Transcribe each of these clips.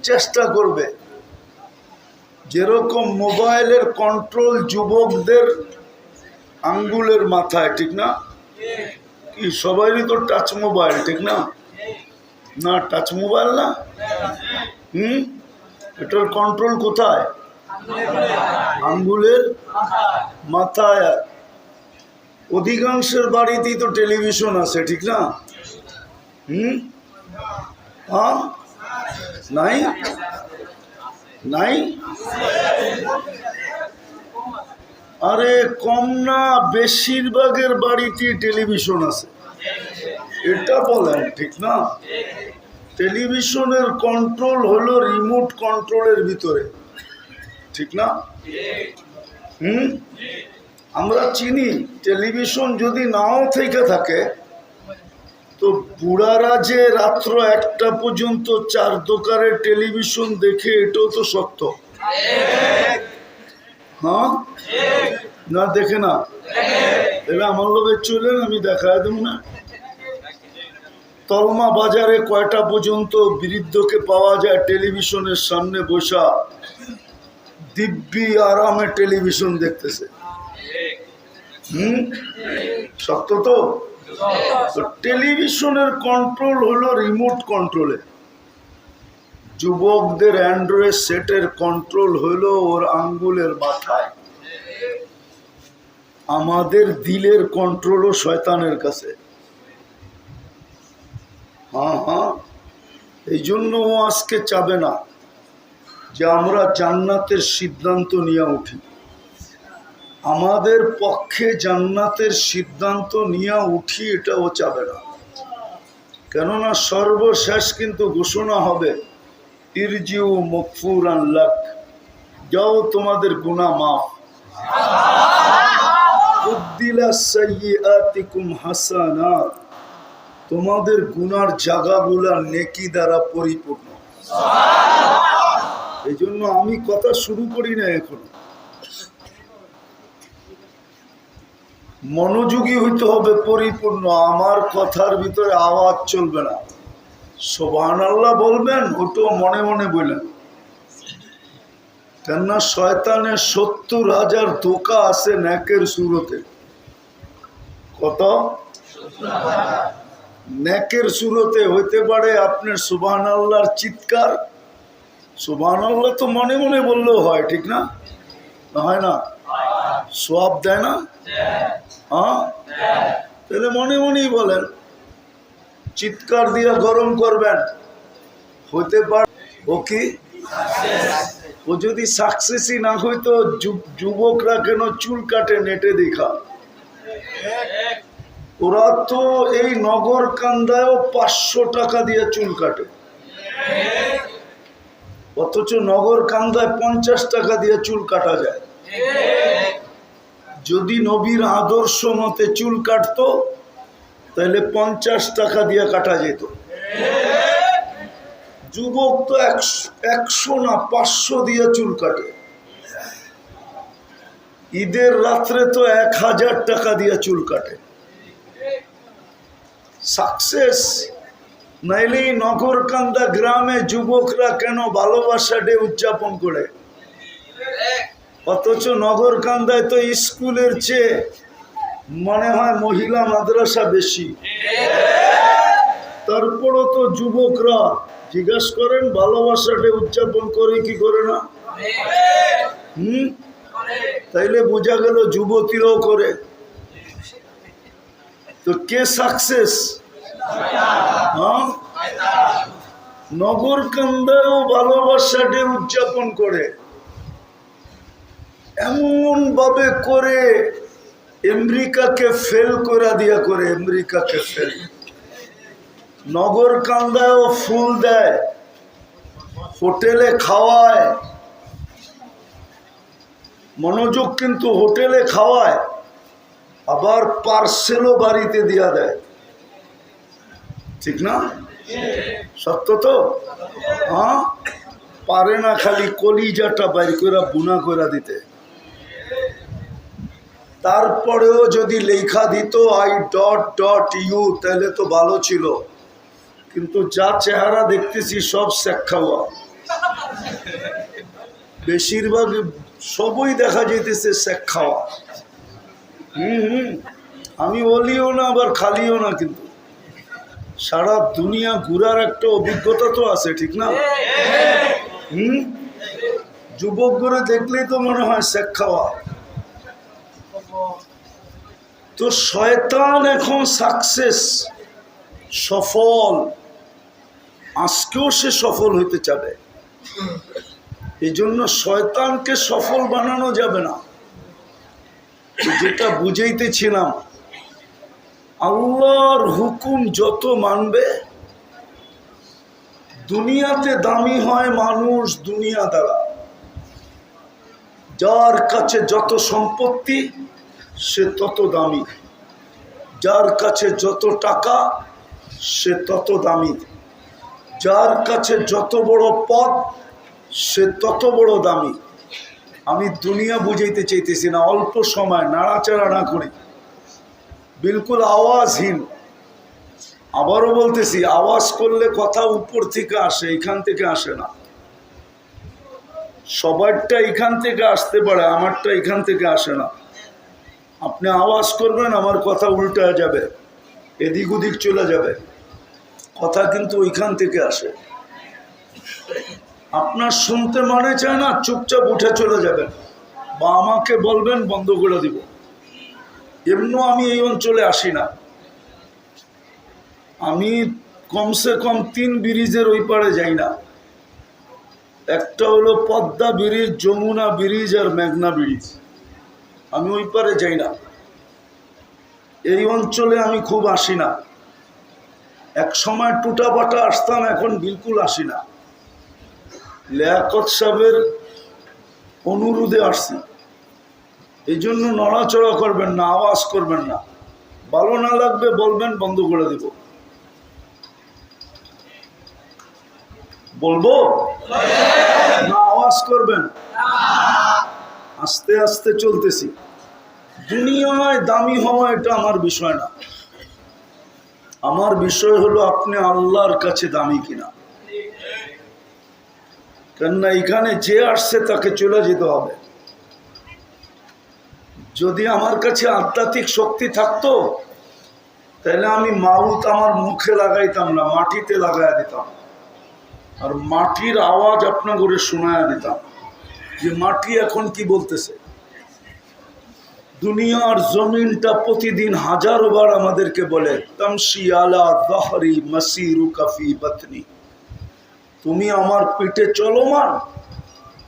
চেষ্টা করবে। যেরকম মোবাইলের কন্ট্রোল যুবকদের আঙ্গুলের মাথায়, ঠিক না? কি সবারই তো টাচ মোবাইল, ঠিক না? না, টাচ মোবাইল না। এটার কন্ট্রোল কোথায়? আঙ্গুলের মাথায়। অধিকাংশের বাড়িতেই তো টেলিভিশন আছে, ঠিক না? হ্যাঁ, নাই নাই? আরে কম না, বেশিরভাগের বাড়িতে টেলিভিশন আছে, এটা বলেন, ঠিক না? টেলিভিশনের কন্ট্রোল হলো রিমোট কন্ট্রোলের ভিতরে, ঠিক না? আমরা চিনি টেলিভিশন যদি নাও থেকে থাকে তো বুড়ারা যে রাত্র 1টা পর্যন্ত 4 দোকানের টেলিভিশন দেখে, এটাও তো সত্য। হ্যাঁ না, দেখে না? তাহলে আমার লোকে চলেন, আমি দেখায় দেব না। তলমা বাজারে কয়টা পর্যন্ত বৃদ্ধকে পাওয়া যায় টেলিভিশনের সামনে বসা, দিব্যি আরামে টেলিভিশন দেখতেছে। সত্য তো? টেলিভিশনের কন্ট্রোল হলো রিমোট কন্ট্রোলে। যুবকদের অ্যান্ড্রয়েড সেটের কন্ট্রোল হলো ওর আঙ্গুলের মাথায়। আমাদের দিলের কন্ট্রোলও শয়তানের কাছে। হ্যাঁ, এই জন্য ও আজকে চাবে না যে আমরা জান্নাতের সিদ্ধান্ত নিয়ে উঠি। আমাদের পক্ষে জান্নাতের সিদ্ধান্ত নিয়ে উঠি, এটা ও চাবে না। কেননা সর্বশেষ কিন্তু ঘোষণা হবে, ইরজিউ মগফুরান লাক, যাও তোমাদের গুনাহ মাফ। উদ্দিলা সাইয়্যাতিকুম হাসানাত, তোমাদের গুনার জায়গাগুলা নেকি দ্বারা পরিপূর্ণ। এই জন্য আমি কথা শুরু করি না, এখন মনোযোগী হইতে হবে পরিপূর্ণ। আমার কথার ভিতরে আওয়াজ চলবে না। সুবহানাল্লাহ বলবেন, ওটাও মনে মনে বললেন। কেননা শয়তানের 70,000 ধোঁকা আছে নেকের সুরতে। কত? নেকের সুরতে হইতে পারে আপনার সুবহানাল্লাহর চিৎকার। সুবহানাল্লাহ তো মনে মনে বললেও হয়, ঠিক না? হয় না? সওয়াব দেয় না? হ্যাঁ, তাহলে মনে মনেই বলেন। চিৎকার দিয়ে গরম করবেন, হইতে পারে ও কি? ও যদি সাকসেসই না হইতো, যুবকরা কেন চুল কাটে নেটে দেখা? ওরা তো এই নগর কান্দায়ও 500 টাকা দিয়ে চুল কাটে, অথচ নগর কান্দায় 50 টাকা দিয়ে চুল কাটা যায়। যদি নবীর আদর্শ মতে চুল কাটতো তাহলে 50 টাকা দিয়ে কাটা যেত। যুবক তো 100 না 500 দিয়ে চুল কাটে। ঈদের রাত্রে তো 1000 টাকা দিয়ে চুল কাটে। সাকসেস নাইলে নগরকান্দা গ্রামে যুবকরা কেন ভালোবাসা ডে উদযাপন করে? অথচ নগরকান্দায় তো স্কুলের চেয়ে মনে হয় মহিলা মাদ্রাসা বেশি। তারপরও তো যুবকরা জিজ্ঞাসা করেন ভালোবাসা ডে উদযাপন করে কি করে না? তাইলে বোঝা গেল যুবতীরাও করে। তো কে সাকসেস? নগরকান্দায়ও ভালোবাসা ডে উদযাপন করে, এমন ভাবে করে আমেরিকাকে ফেল করে দিয়া করে। আমেরিকাকে ফেল। নগরকান্দায়ও ফুল দেয়, হোটেলে খাওয়ায়। মনোযোগ, কিন্তু হোটেলে খাওয়ায়, আবার পার্সেলও বাড়িতে দিয়া দেয়, ঠিক না? সত্য তো? হ্যাঁ, পারে না খালি কলিজাটা বাইর করে বুনা করে দিতে। তারপরেও যদি লেখা দিত I.U, তাহলে তো ভালো ছিল। কিন্তু যা চেহারা দেখতেছি সব শেখ খাওয়া। বেশিরভাগ সবই দেখা যাইতেছে শেখ খাওয়া। আমি বলিও না আবার খালিও না, কিন্তু সারা দুনিয়া ঘুরার একটা অভিজ্ঞতা তো আছে, ঠিক না? যুবক করে দেখলেই তো মনে হয় শেখ খাওয়া। তো শয়তান এখন সাকসেস, সফল, আজকেও সে সফল হইতে চাবে। এই জন্য শয়তানকে সফল বানানো যাবে না। যেটা বুঝাইতেছিলাম, আল্লাহর হুকুম যত মানবে, দুনিয়াতে দামি হয় মানুষ দুনিয়া দ্বারা। যার কাছে যত সম্পত্তি সে তত দামি, যার কাছে যত টাকা সে তত দামি, যার কাছে যত বড় পদ সে তত বড় দামি। আমি দুনিয়া বুঝাইতে চাইতেছি না, অল্প সময় নাড়াচাড়া না করি, বিলকুল আওয়াজহীন। আবারও বলতেছি, আওয়াজ করলে কথা উপর থেকে আসে, এখান থেকে আসে না। সবারটা এখান থেকে আসতে পারে, আমারটা এখান থেকে আসে না। আপনি আওয়াজ করবেন, আমার কথা উল্টা যাবে, এদিক ওদিক চলে যাবে, কথা কিন্তু ওইখান থেকে আসে। আপনার শুনতে মনে চায় না, চুপচাপ উঠে চলে যাবেন বা আমাকে বলবেন, বন্ধ করে দিব। এমনও আমি এই অঞ্চলে আসি না। আমি কমসে কম 3 ব্রিজের ওই পারে যাই না। একটা হলো পদ্মা ব্রিজ, যমুনা ব্রিজ আর মেঘনা ব্রিজ। আমি ওই পারে যাই না। এই অঞ্চলে আমি খুব আসি না। এক সময় টুটাপাটা আসতাম, এখন বিলকুল আসি না। লিয়াকত সাহেবের অনুরোধে আসছি। এই জন্য নড়াচড়া করবেন না, আওয়াজ করবেন না। ভালো না লাগবে বলবেন, বন্ধ করে দিব। বলবো না, আওয়াজ করবেন। আস্তে আস্তে চলতেছি। দুনিয়ায় দামি হওয়া এটা আমার বিষয় না। আমার বিষয় হলো আপনি আল্লাহর কাছে দামি কিনা। কেননা এখানে যে আসছে তাকে চলে যেতে হবে। যদি আমার কাছে আধ্যাত্মিক শক্তি থাকতো, তাহলে আমি মাউত আমার মুখে লাগাইতাম না, মাটিতে লাগাই দিতাম। আর মাটির আওয়াজ আপনার করে শোনায়া দিতাম যে মাটি এখন কি বলতেছে। দুনিয়ার জমিনটা প্রতিদিন হাজারো বার আমাদেরকে বলে, তামশি আলা যাহরি মাসিরুকা ফি বাতনি, তুমি আমার পেটে চলমান,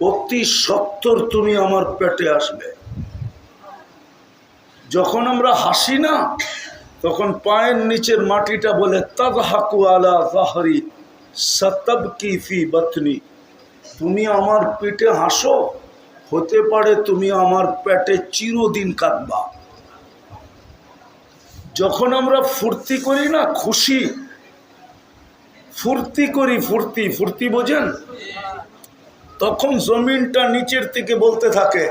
অতি সত্বর তুমি আমার পেটে আসবে। যখন আমরা হাসি না, তখন পায়ের নিচের মাটিটা বলে, তাযহাকু আলা যাহরি সাতাবকি ফি বাতনি, তুমি আমার পেটে হাসো, হতে পারে তুমি আমার পেটে চিরদিন কাঁদবা। যখন আমরা ফুর্তি করি না, খুশি ফুর্তি করি, ফুর্তি ফুর্তি বোঝেন, তখন জমিনটা নিচের থেকে বলতে থাকে,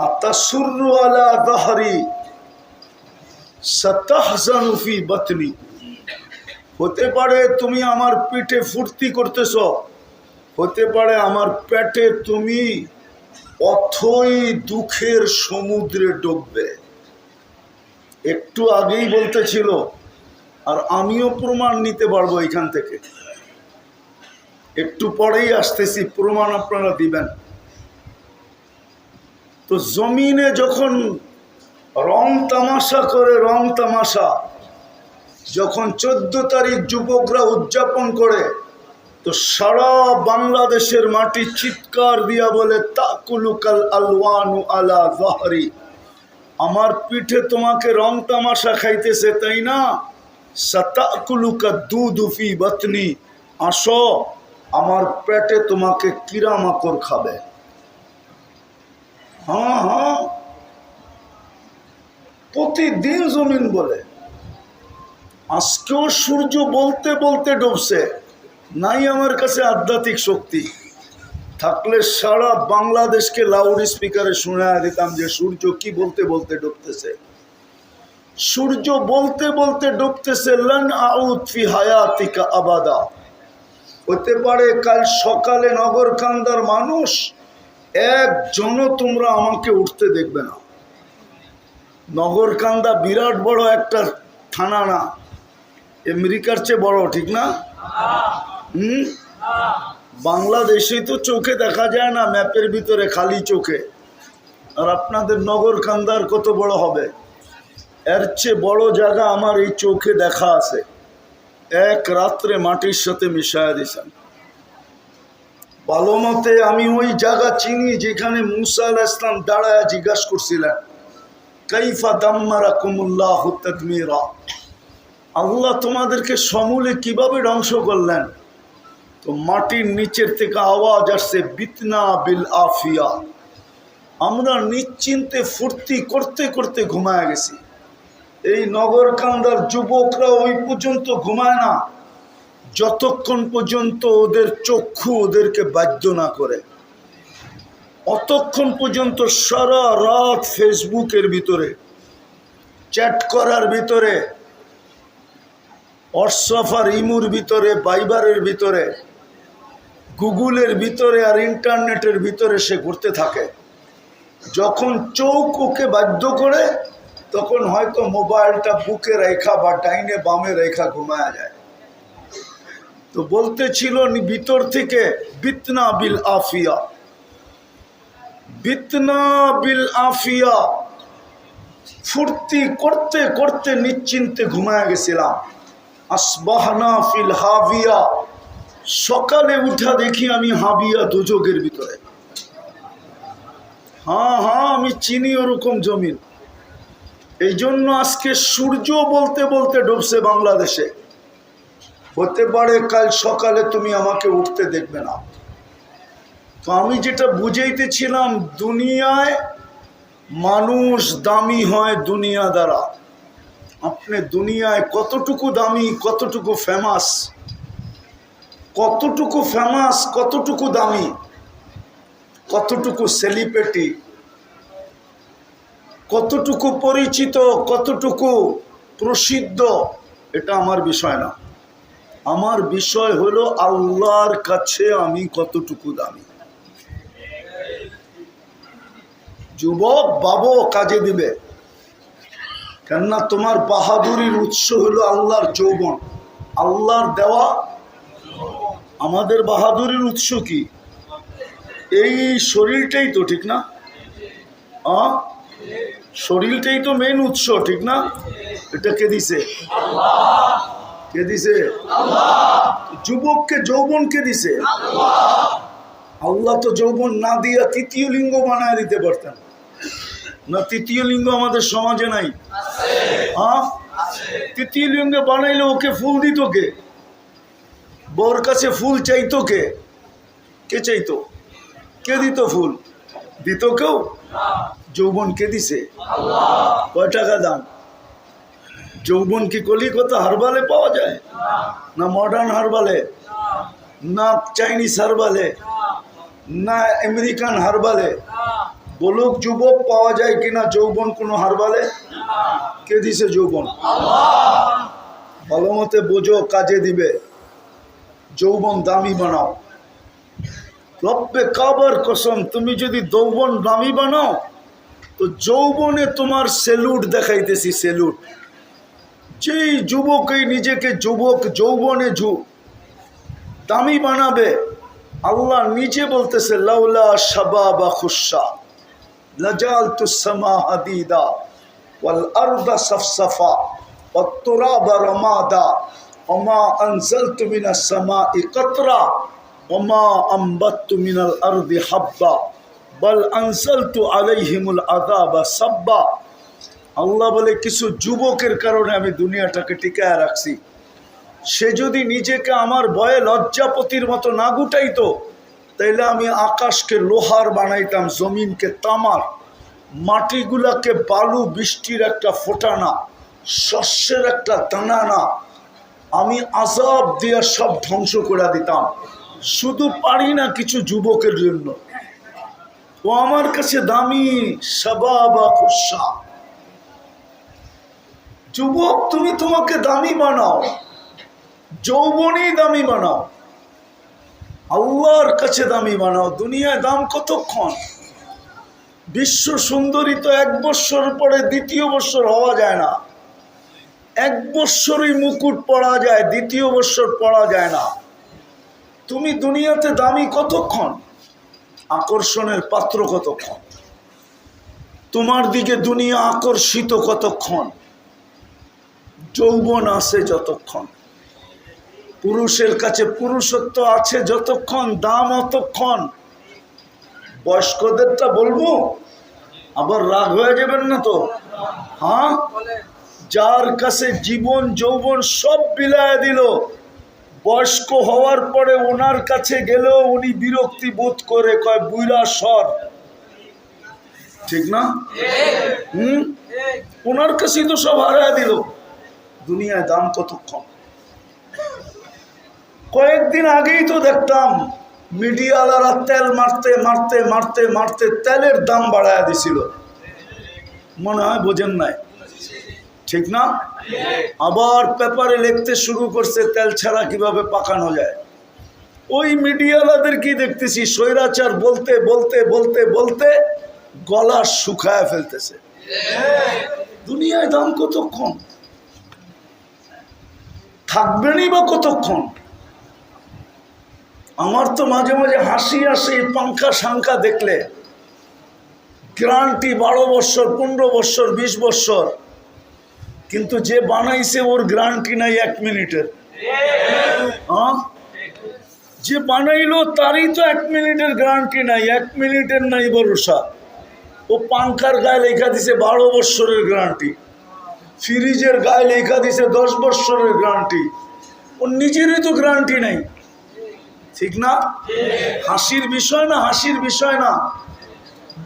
আতাসুররু আলা যাহরি সাতাহজানু ফি বাতনি, হতে পারে তুমি আমার পিঠে ফুর্তি করতেছ, হতে পারে আমার পেটে তুমি অথই দুঃখের সমুদ্রে ডুববে। একটু আগেই বলতেছিল, আর আমিও প্রমাণ নিতে পারবো এখান থেকে। একটু পরেই আসতেছি, প্রমাণ আপনারা দিবেন। তো জমিনে যখন রং তামাশা করে, রং তামাশা যখন 14 তারিখ যুবকরা উদযাপন করে, তো সারা বাংলাদেশের মাটি চিৎকার দিয়া বলে, তাকুলুকাল আলওয়ানু আলা যাহরি, আমার পিঠে তোমাকে রং তামাশা খাইতেছে, তাই না? সাতাকুলুকা দুদু ফি বাতনি, আসো আমার পেটে তোমাকে কিরামাকড় খাবে। হ্যাঁ হ্যাঁ, প্রতিদিন জমিন বলে। আজকেও সূর্য বলতে বলতে ডুবছে। নাই আমার কাছে আধ্যাত্মিক শক্তি থাকলে সারা বাংলাদেশকে লাউড স্পিকারে শোনা দিতাম যে সূর্য কি বলতে বলতে ডুবতেছে। সূর্য বলতে বলতে ডুবতেছে, লান আউদ ফি হায়াতিকা আবাদা, হতে পারে কাল সকালে নগরকান্দার মানুষ একজনও তোমরা আমাকে উঠতে দেখবে না। নগরকান্দা বিরাট বড় একটা থানা না, আমেরিকার চেয়ে বড়, ঠিক না? বাংলাদেশে তো চোখে দেখা যায় না, ম্যাপের ভিতরে খালি চোখে। আর আপনাদের নগরকান্দার কত বড় হবে? এর চেয়ে বড় জায়গা আমার এই চোখে দেখা আছে। এক রাত্রে মাটির সাথে মিশায়া দিয়েছেন। ভালো মতে আমি ওই জায়গা চিনি যেখানে মুসা আলাইহিস সালাম দাঁড়ায় জিজ্ঞাসা করছিলেন, কাইফা দাম্মারাকুমুল্লাহু তাদমিরা, আল্লাহ তোমাদেরকে সমূলে কিভাবে ধ্বংস করলেন? তো মাটির নিচের থেকে আওয়াজ আসছে, বিতনা বিল আফিয়া, আমরা নিশ্চিন্তে ফুর্তি করতে করতে ঘুমায় গেছি। এই নগরকান্দার যুবকরা ওই পর্যন্ত ঘুমায় না যতক্ষণ পর্যন্ত ওদের চক্ষু ওদেরকে বাধ্য না করে। অতক্ষণ পর্যন্ত সারা রাত ফেসবুকের ভিতরে, চ্যাট করার ভিতরে, হোয়াটসঅ্যাপ আর ইমুর ভিতরে, ভাইবারের ভিতরে, গুগলের ভিতরে আর ইন্টারনেটের ভিতরে সে ঘুরতে থাকে। যখন চোখ ওকে বাধ্য করে তখন হয়তো মোবাইলটা বুকে রেখা বা ডাইনে বামে রেখা ঘুমায়া যায়। তো বলতেছিল ভিতর থেকে, বিতনা বিল আফিয়া, বিতনা বিল আফিয়া, ফুর্তি করতে করতে নিশ্চিন্তে ঘুমায়া গেছিলাম। আসবাহনা ফিল হাবিয়া, সকালে উঠা দেখি আমি হাবিয়া দুজকের ভিতরে। হ্যাঁ হ্যাঁ, আমি চিনি ওরকম জমিন। এই জন্য আজকে সূর্য বলতে বলতে ডুবছে বাংলাদেশে। হতে পারে কাল সকালে তুমি আমাকে উঠতে দেখবে না। তো আমি যেটা বুঝাইতেছিলাম, দুনিয়ায় মানুষ দামি হয় দুনিয়া দ্বারা। আপনি দুনিয়ায় কতটুকু দামি, কতটুকু ফেমাস, কতটুকু ফেমাস, কতটুকু দামি, কতটুকু সেলিব্রিটি, কতটুকু পরিচিত, কতটুকু প্রসিদ্ধ, এটা আমার বিষয় না। আমার বিষয় হলো আল্লাহর কাছে আমি কতটুকু দামি। যুবক বাবু কাজে দিবে, কেননা তোমার বাহাদুরির উৎস হলো আল্লাহর যৌবন, আল্লাহর দেওয়া। আমাদের বাহাদুরির উৎস কি? এই শরীরটাই তো, ঠিক না? শরীরটাই তো মেন উৎস, ঠিক না? এটা কে দিছে? কে দিছে? যুবককে যৌবন কে দিছে? আল্লাহ তো যৌবন না দিয়া তৃতীয় লিঙ্গ বানায় দিতে পারতেন না। তৃতীয় লিঙ্গ আমাদের সমাজে নাই। হ্যাঁ, তৃতীয় লিঙ্গ বানাইলে ওকে ফুল দিত কে? বউর কাছে ফুল চাইতো কে? কে চাইতো? কে দিত ফুল? দিত কেউ? যৌবন কে দিছে? কয় টাকা দাম? যৌবন কি কলিকাতা হারবালে পাওয়া যায়? না মডার্ন হারবালে, না চাইনিজ হারবালে, না আমেরিকান হারবালে? বলুক যুবক, পাওয়া যায় কিনা যৌবন কোনো হারবালে? কে দিছে যৌবন? ভালো মতে বোঝো, কাজে দিবে। যৌবন দামি বানাও। রব্বে কাবার কসম, তুমি যদি যৌবন দামি বানাও তো যৌবনে তোমার সেলুট দেখাইতেছি, সেলুট। যেই যুবকই নিজেকে যুবক যৌবনে দামি বানাবে, আল্লাহ নিজে বলতেছে, লাউলা শাবাবা খুশা লাজালতুস সামা হাদিদা ওয়াল আরদা সাফসাফা ওয়াত তুরাবা রামাদা ওমা আনজালতু মিনাস সামাই কাতরা ওমা আমবাততু মিনাল আরদি হাব্বা বাল আনজালতু আলাইহিমুল আযাবা সাব্বা। আল্লাহ বলে, কিছু যুবকের কারণে আমি দুনিয়াটাকে টিকায় রাখছি। সে যদি নিজেকে আমার ভয়ে লজ্জাপতির মতো না গুটাইতো, তাইলে আমি আকাশকে লোহার বানাইতাম, জমিনকে তামার, মাটিগুলাকে বালু, বৃষ্টির একটা ফোঁটানা, শস্যের একটা দানানা, আমি আযাব দিয়ে সব ধ্বংস করে দিতাম। শুধু পারি না কিছু যুবকের জন্য, ও আমার কাছে দামি। শাবাবা খুশা, যুবক তুমি তোমাকে দামি বানাও, যৌবনেই দামি বানাও। আল্লাহর কাছে দামি বানাও। দুনিয়ায় দাম কতক্ষণ? বিশ্ব সুন্দরী তো 1 বৎসর পরে 2য় বৎসর হওয়া যায় না। 1 বৎসরই মুকুট পরা যায়, 2য় বৎসর পরা যায় না। তুমি দুনিয়াতে দামি কতক্ষণ? আকর্ষণের পাত্র কতক্ষণ? তোমার দিকে দুনিয়া আকর্ষিত কতক্ষণ? যৌবন আছে যতক্ষণ, পুরুষের কাছে পুরুষত্ব আছে যতক্ষণ, দাম অতক্ষণ। বয়স্কদেরটা বলবো, আবার রাগ হয়ে যাবেন না তো? হ্যাঁ, যার কাছে জীবন যৌবন সব বিলায় দিল, বয়স্ক হওয়ার পরে ওনার কাছে গেলেও উনি বিরক্তি বোধ করে, কয় বুইরা সর। ঠিক না? ওনার কাছেই তো সব হারায় দিল। দুনিয়ায় দাম কতক্ষণ? কয়েকদিন আগেই তো দেখতাম মিডিয়াওয়ালারা তেল মারতে মারতে মারতে মারতে তেলের দাম বাড়ায় দিছিল। মনে হয় বোঝেন নাই, ঠিক না? আবার পেপারে লিখতে শুরু করছে তেল ছাড়া কিভাবে পাকানো যায়। ওই মিডিয়াওয়ালাদের কি দেখতেছি, স্বৈরাচার বলতে বলতে বলতে বলতে গলা শুকায় ফেলতেছে। দুনিয়ায় দাম কতক্ষণ? থাকবেনই বা কতক্ষণ? আমার তো মাঝে মাঝে হাসি আসে পাঙ্খা সাংখা দেখলে। গ্যারান্টি 12 বৎসর, 15 বৎসর, 20 বৎসর, কিন্তু যে বানাইছে ওর গ্যারান্টি নাই 1 মিনিটের। যে বানাইলো তারই তো 1 মিনিটের গ্যারান্টি নাই, 1 মিনিটের নাই ভরসা। ও পাঙ্খার গায়ে লেখা দিছে 12 বৎসরের গ্যারান্টি, ফ্রিজের গায়ে লেখা দিছে 10 বৎসরের গ্যারান্টি। ওর নিজেরই তো গ্যারান্টি নাই, ঠিক না? হাসির বিষয় না? হাসির বিষয় না,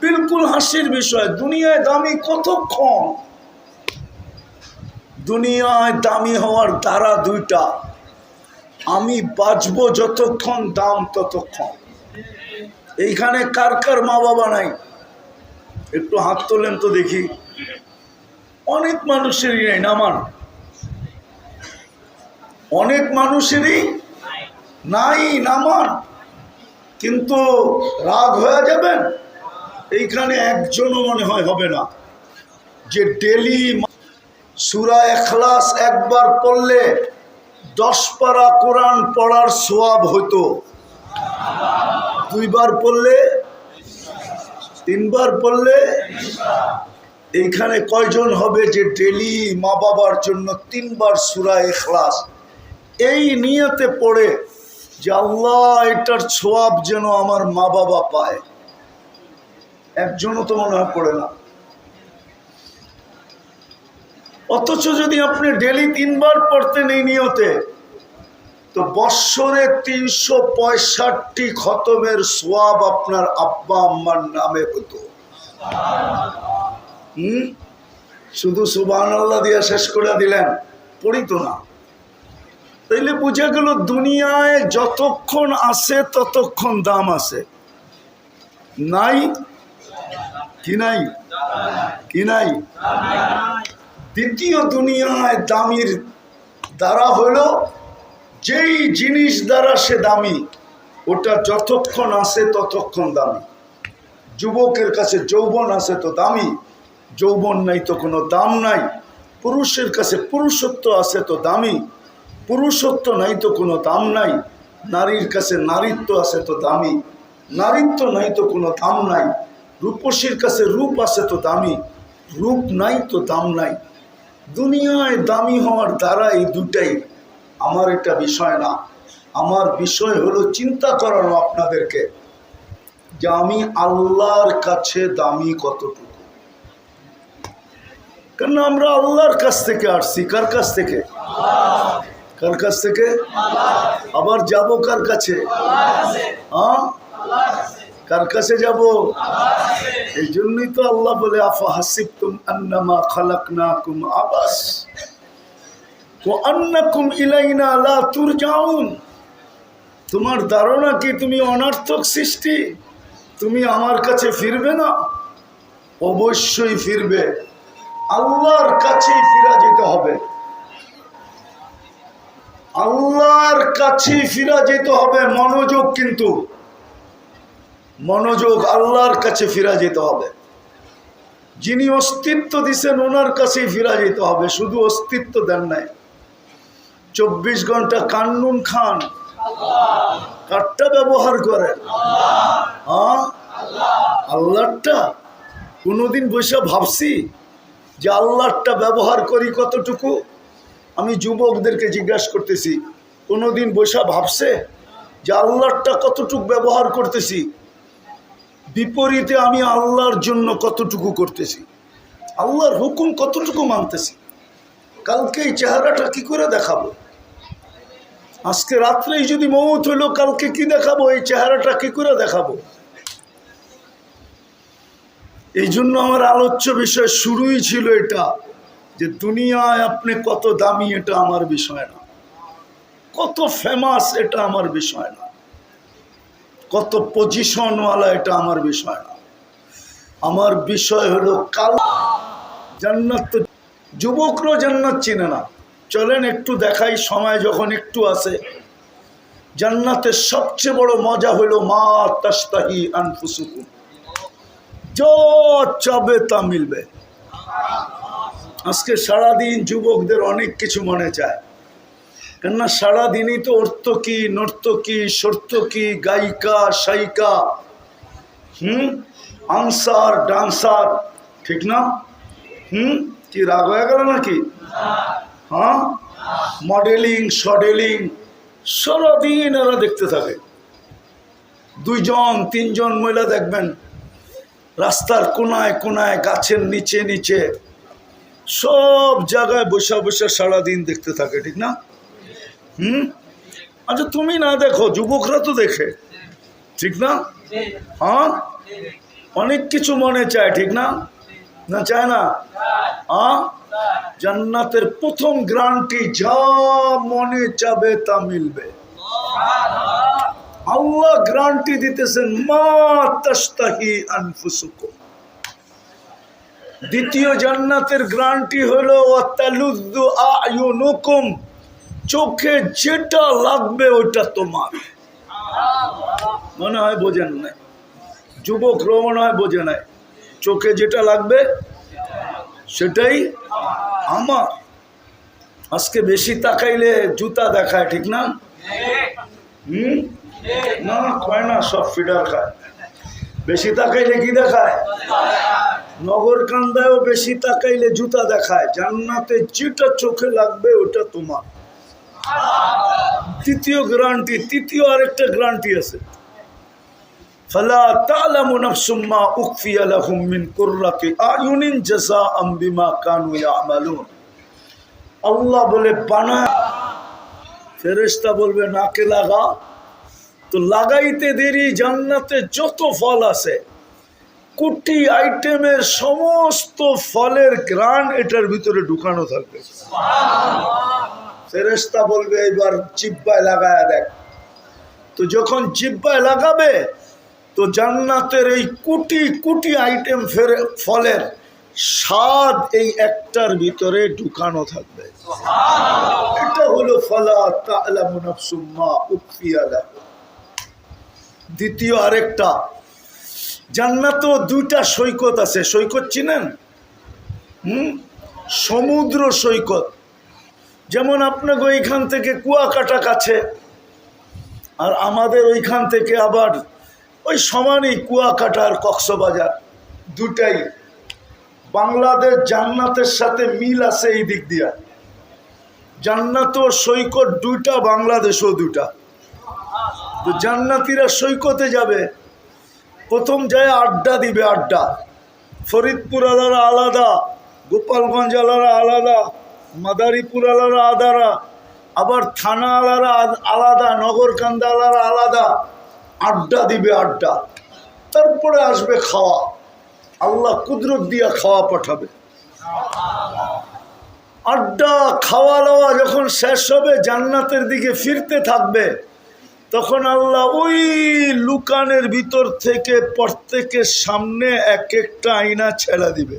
বিলকুল হাসির বিষয়। দুনিয়ায় দামি কতক্ষণ? দুনিয়ায় দামি হওয়ার দ্বারা 2টা, আমি বাঁচবো যতক্ষণ, দাম ততক্ষণ। এইখানে কার কার মা বাবা নাই? একটু হাত তোলেন তো দেখি। অনেক মানুষেরই নাই, নামান। অনেক মানুষেরই নাই, নামান। কিন্তু রাগ হয়ে যাবেন, এইখানে একজনও মনে হয় হবে না যে ডেলি সূরা ইখলাস একবার পড়লে 10 পারা কোরআন পড়ার সওয়াব হতো। 2 বার পড়লে, 3 বার পড়লে। এইখানে কয়জন হবে যে ডেলি মা বাবার জন্য 3 বার সূরা ইখলাস এই নিয়তে পড়ে যে আল্লাহ এটার সওয়াব যেন আমার মা বাবা পায়? একজনও তো মনে হয় পড়ে না। অথচ যদি আপনি ডেলি 3 বার পড়তেন এই নিয়তে, তো বৎসরে 365 খতমের সওয়াব আপনার আব্বা আম্মার নামে হতো। শুধু সুবহানাল্লাহ দিয়া শেষ করে দিলেন, পড়িত না। তাইলে বুঝা গেল দুনিয়ায় যতক্ষণ আছে ততক্ষণ দাম আছে। নাই কি নাই? কি নাই? দ্বিতীয় দুনিয়ায় দামির দ্বারা হলো যেই জিনিস দ্বারা সে দামি, ওটা যতক্ষণ আছে ততক্ষণ দামি। যুবকের কাছে যৌবন আছে তো দামি, যৌবন নাই তো কোনো দাম নাই। পুরুষের কাছে পুরুষত্ব আছে তো দামি, পুরুষত্ব নাই তো কোনো দাম নাই। নারীর কাছে নারীত্ব আছে তো দামি, নারীত্ব নাই তো কোনো দাম নাই। রূপসীর কাছে রূপ আছে তো দামি, রূপ নাই তো দাম নাই। দুনিয়ায় দামি হওয়ার দ্বারা এই 2টাই। আমার এটা বিষয় না, আমার বিষয় হলো চিন্তা করানো আপনাদেরকে যে আমি আল্লাহর কাছে দামি কতটুকু। কেন আমরা আল্লাহর কাছ থেকে আসছি। কার কাছ থেকে? কার কাছ থেকে? আবার যাব কার কাছে? হ্যাঁ, কার কাছে যাব? এই জন্যই তো আল্লাহ বলে আফা হাসিবতুম আন্নামা খালাকনাকুম আবাস ওয়া আন্নাকুম ইলাইনা লা তুরজাউন। তোমার ধারণা কি তুমি অনর্থক সৃষ্টি, তুমি আমার কাছে ফিরবে না? অবশ্যই ফিরবে, আল্লাহর কাছেই ফিরে যেতে হবে। আল্লাহর কাছে ফিরে যেতে হবে, মনোযোগ, কিন্তু মনোযোগ, আল্লাহর কাছে ফিরে যেতে হবে। যিনি অস্তিত্ব দিচ্ছেন ওনার কাছেই ফিরে যেতে হবে, শুধু অস্তিত্ব দেন নাই। 24 ঘন্টা কান্নুন খান, কারটা ব্যবহার করেন? হ্যাঁ, আল্লাহটা। কোনোদিন বসে ভাবছি যে আল্লাহটা ব্যবহার করি কতটুকু? আমি যুবকদেরকে জিজ্ঞাসা করতেছি, কোনোদিন বসে ভাবছে যে আল্লাহটা কতটুকু ব্যবহার করতেছি? বিপরীতে আমি আল্লাহর জন্য কতটুকু করতেছি, আল্লাহর হুকুম কতটুকু মানতেছি? কালকে এই চেহারাটা কি করে দেখাবো? আজকে রাত্রেই যদি মৌত হইলো, কালকে কি দেখাবো? এই চেহারাটা কি করে দেখাবো? এই জন্য আমার আলোচ্য বিষয় শুরুই ছিল এটা, যে দুনিয়ায় আপনি কত দামি এটা আমার বিষয় না, কত ফেমাস এটা আমার বিষয় না, কত পজিশনওয়ালা এটা আমার বিষয় না। আমার বিষয় হলো কাল জান্নাত। যুবকরা জান্নাত চিনে না, চলেন একটু দেখাই, সময় যখন একটু আছে। জান্নাতের সবচেয়ে বড় মজা হলো মা তাশতাহি আনফুসুকুম, যা চাবে তা মিলবে। আজকে সারাদিন যুবকদের অনেক কিছু মনে চায়, কেননা সারাদিনই তো অর্থকী, নর্তকী, সর্তকী, গায়িকা, শায়িকা, আনসার, ডান্সার, ঠিক না? কি রাগ হয়ে গেল নাকি? হ্যাঁ, মডেলিং, শডেলিং, সারাদিন এরা দেখতে থাকে। 2জন 3জন মহিলা দেখবেন রাস্তার কোনায় কোনায়, গাছের নিচে নিচে, সব জায়গায় বসে বসে সারাদিন দেখতে থাকে, ঠিক না? আচ্ছা, তুমি না দেখো, যুবকরা তো দেখে, ঠিক না? হ্যাঁ, অনেক কিছু মনে চায়, ঠিক না? না চায় না? হ্যাঁ, জান্নাতের প্রথম গ্যারান্টি, যা মনে চাবে তা মিলবে। আল্লাহ গ্যারান্টি দিতেছেন মা তাশতাহি আনফুসুকুম। দ্বিতীয় জান্নাতের গ্যারান্টি হলো ওয়াতালুযু আয়ুনুকুম, চোখে যেটা লাগবে ওটা তোমার। মনে হয় বোঝেন না, যুবক মনে হয় বোঝে নাই। চোখে যেটা লাগবে সেটাই আমার। আজকে বেশি তাকাইলে জুতা দেখায়, ঠিক না? না, খায় না, সব ফিডার খায়। বেশি তাকাইলে কি দেখায়? নগর কান্দায়ও বেশি তাকাইলে জুতা দেখায়। জান্নাতে যেটা চোখে লাগবে ওটা তোমার। তৃতীয় গ্যারান্টি, তৃতীয় আরেকটা গ্যারান্টি আছে, ফালা তা'লামু নাফসুম মা উখফিয়া লাহুম মিন কুররাতি আয়ুনিন জাযাআম বিমা কানু ইয়ামালুন। আল্লাহ বলে বানা, ফেরেশতা বলবে নাকে লাগা, তো লাগাইতে দেরি। জান্নাতে যত ফল আছে, কোটি আইটেমের সমস্ত ফলের ঘ্রাণ এটার ভিতরে ঢুকানো থাকবে। ফেরেশতা বলবে এবার জিহ্বায় লাগায়া দেখ। তো যখন জিহ্বায় লাগাবে, তো জান্নাতের এই কোটি কোটি আইটেম ফলের স্বাদ এই একটার ভিতরে ঢুকানো থাকবে। এটা হলো ফালা তা'লামু নাফসুম মা উখফিয়া লাহুম। দ্বিতীয় আরেকটা, জান্নাতেও 2টা সৈকত আছে। সৈকত চিনেন? সমুদ্র সৈকত। যেমন আপনাকে ওইখান থেকে কুয়াকাটা কাছে, আর আমাদের ওইখান থেকে আবার ওই সমানই কুয়াকাটা আর কক্সবাজার, দুটাই। বাংলাদেশ জান্নাতের সাথে মিল আছে এই দিক দিয়া। জান্নাতও সৈকত 2টা, বাংলাদেশও 2টা। তো জান্নাতীরা সৈকতে যাবে, প্রথম যায় আড্ডা দিবে, আড্ডা। ফরিদপুর আলারা আলাদা, গোপালগঞ্জ আলারা আলাদা, মাদারীপুর আলারা আলাদা, আবার থানা আলারা আলাদা, নগরকান্দা আলারা আলাদা। আড্ডা দিবে, আড্ডা। তারপরে আসবে খাওয়া। আল্লাহ কুদরত দিয়া খাওয়া পাঠাবে। আড্ডা, খাওয়া দাওয়া যখন শেষ হবে, জান্নাতের দিকে ফিরতে থাকবে, তখন আল্লাহ ওই লুকানের ভিতর থেকে প্রত্যেকের সামনে এক একটা আয়না ছেড়ে দিবে।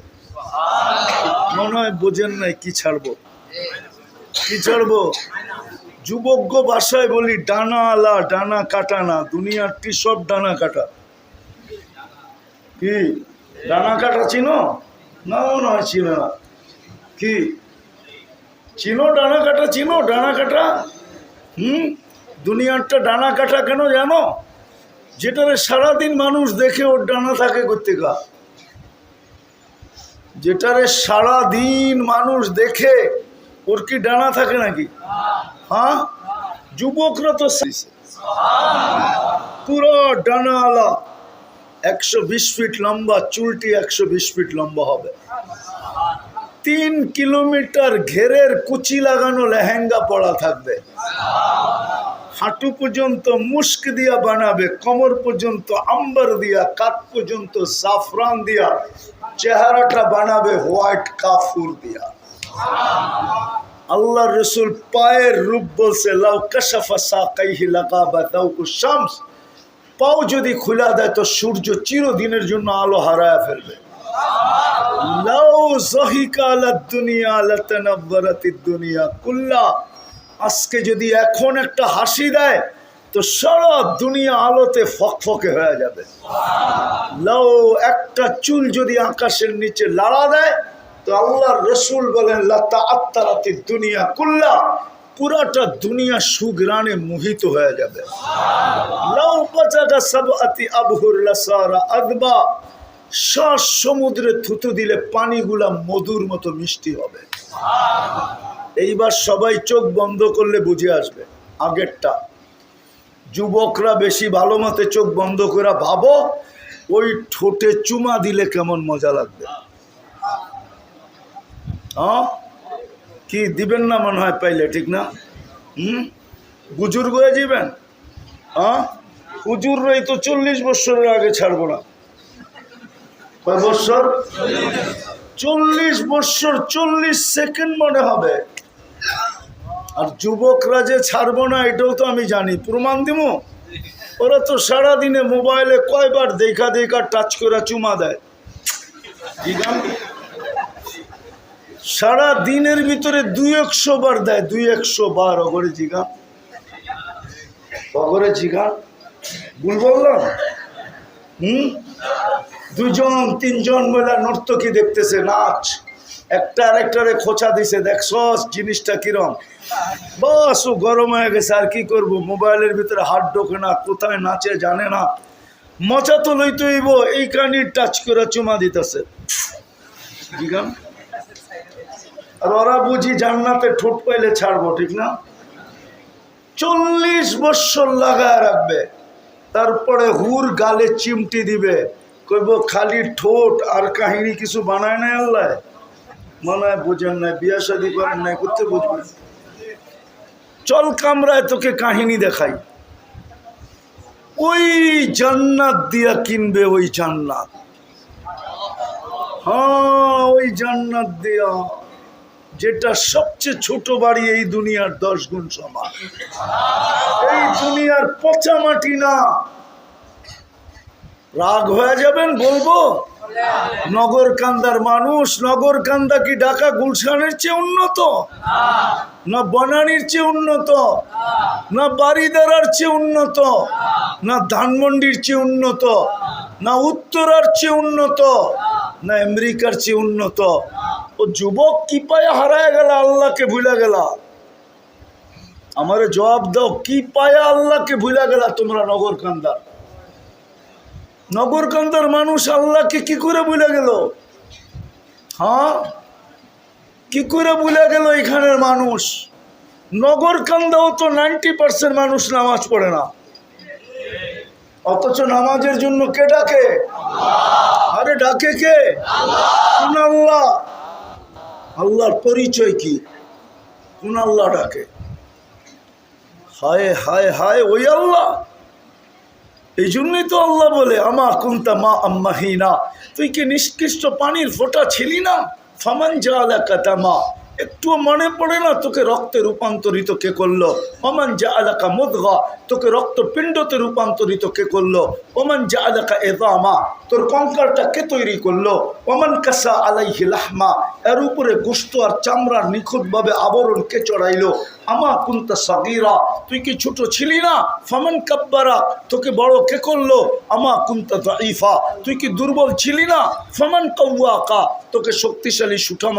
মনে হয় বোঝেন নাই কি ছাড়বো, কি ছাড়বো? যুবজ্ঞ ভাষায় বলি ডানা আলা, ডানা কাটা না। দুনিয়ারটি সব ডানা কাটা। কি ডানা কাটা চিনো? না নয় চিনো না। কি চিনো ডানা কাটা? চিনো ডানা কাটা? দুনিয়ারটা ডানা কাটা কেন জানো? যেটারে সারাদিন মানুষ দেখে ওর ডানা থাকে কোত্থেকা? যেটারে সারাদিন মানুষ দেখে ওর কি ডানা থাকে নাকি? হ্যাঁ, যুবকরা তো পুরো ডানা আলা, 120 ফিট লম্বা, চুলটি 120 ফিট লম্বা হবে। 3 কিলোমিটার ঘেরের কুচি লাগানো লেহেঙ্গা পরা থাকবে। হাঁটু পর্যন্ত মুস্ক দিয়া বানাবে, কোমর পর্যন্ত আম্বার দিয়া, কাঁধ পর্যন্ত সাফরান দিয়া, চেহারাটা বানাবে হোয়াইট কাফুর দিয়া। আল্লাহ রসুল পায়ের রূপ বলছে লাউ কাশাফা সাকাইহি লাকাবাতাহু শামস, পাও যদি খুলা দেয় তো সূর্য চিরদিনের জন্য আলো হারায় ফেলবে। লাউ যাহিকা আলাদ দুনিয়া লাতানাব্বারাতিদ দুনিয়া কুল্লা, আজকে যদি এখন একটা হাসি দেয় তো সারা দুনিয়া আলোতে ফকফকে হয়ে যাবে। লাউ একটা চুল যদি আকাশের নিচে লাড়া দেয় তো আল্লাহর রসুল বলেন লাতাআত্তারাতিদ দুনিয়া কুল্লা, পুরাটা দুনিয়া সুগ্রানে মোহিত হয়ে যাবে। লাউ বাজাদা সাবআতি আবহুর লাসারা আদবা, শ্বাস সমুদ্রে থুতু দিলে পানিগুলা মধুর মতো মিষ্টি হবে। এইবার সবাই চোখ বন্ধ করলে বুঝে আসবে আগেরটা। যুবকরা বেশি ভালো মতে চোখ বন্ধ করে ভাবো ওই ঠোঁটে চুমা দিলে কেমন মজা লাগবে। হ্যাঁ, কি দিবেন না মনে হয় পাইলে, ঠিক না? বুজুর্গ হয়ে যাবেন। হ্যাঁ, হুজুররাই তো 40 বছরের আগে ছাড়বো না। কয় বছর? 40 বছর, 40 সেকেন্ড মনে হবে। আর যুবকরা যে ছাড়বো না এটাও তো আমি জানি, প্রমাণ দিব। ওরা তো সারাদিনে মোবাইলে কয়বার দেখা দেখা টাচ করে চুমা দেয়। সারা দিনের ভিতরে 200 বার দেয়, 200 বার। অগরে জিগা, অগরে জিগা, ভুল বললাম? 2-3 মহিলা নর্তকী দেখতেছে নাচ, একটা আরেকটারে খোঁচা দিছে, দেখছস জিনিসটা কিরম। বাস ও গরম হয়ে গেছে, আর কি করব, মোবাইলের ভিতরে হাত ঢোকে না, কোথায় নাচে জানে না, মজা তো লইতে হইব, এই কানি টাচ করে চুমা দিতেছে। আর ওরা বুঝি জান্নাতে ঠোঁট পাইলে ছাড়বো, ঠিক না? 40 বছর লাগায় রাখবে, তারপরে হুর গালে চিমটি দিবে, কইব খালি ঠোঁট, আর কাহিনী কিছু বানায় নাই আল্লাহ। মনে হয় বোঝেন নাই, বিয়া শাদী করেন নাই, করতে বুঝবেন। চল কামরায় তোকে কাহিনী দেখাই। ওই জান্নাত দিয়া কিনবে, ওই জান্নাত। হ্যাঁ, ওই জান্নাত দিয়া, যেটা সবচেয়ে ছোট বাড়ি এই দুনিয়ার 10 গুণ সমান। এই দুনিয়ার পচা মাটি না। রাগ হয়ে যাবেন বলবো, নগরকান্দার মানুষ। নগরকান্দা কি ঢাকা গুলশানের চেয়ে উন্নত? না বনানীর চেয়ে উন্নত? না বারিদারার চেয়ে উন্নত? না ধানমন্ডির চেয়ে উন্নত? না উত্তরার চেয়ে উন্নত? না আমেরিকার চেয়ে উন্নত? ও যুবক কি পায়ে হারায় গেল, আল্লাহকে ভুলে গেলা? আমারে জবাব দাও, কি পায়ে আল্লাহকে ভুলে গেলা তোমরা? নগরকান্দার, নগরকান্দার মানুষ আল্লাহকে কি করে ভুলে গেল? হ্যাঁ, কি করে ভুলে গেল এখানের মানুষ? নগরকান্দাও তো 90% মানুষ নামাজ পড়ে না, অথচ নামাজের জন্য কে ডাকে? আরে ডাকে কে? কোন আল্লাহ? আল্লাহর পরিচয় কি? কোন আল্লাহ ডাকে? হায় হায় হায়, ওই আল্লাহ। এই জন্যই তো আল্লাহ বলে আমা কুনতা মা আম্মাহিনা, তুই কি নিষ্কৃষ্ট পানির ফোঁটা ছিলি না? ফামান জালাকা তামা, একটুও মনে পড়ে না তোকে রক্তে রূপান্তরিত কে করলো? ওমান জাআলাকা মুদগা, তোকে রক্তপিণ্ডতে রূপান্তরিত কে করলো? ওমান জাআলাকা ইযামা, তোর কঙ্কালটা কে তৈরি করলো? ওমান কাসা আলাইহি লাহমা, এর উপরে গোশত আর চামড়ার নিখুঁতভাবে আবরণ কে চড়াইলো? আমা কুনতা সাগীরা, তুই কি ছোট ছিলি না? ফামান কাব্বারা, তোকে বড় কে করলো? আমা কুনতা দাঈফা, তুই কি দুর্বল ছিলি না? ফামান কাওয়াকা, তোকে শক্তিশালী সুঠাম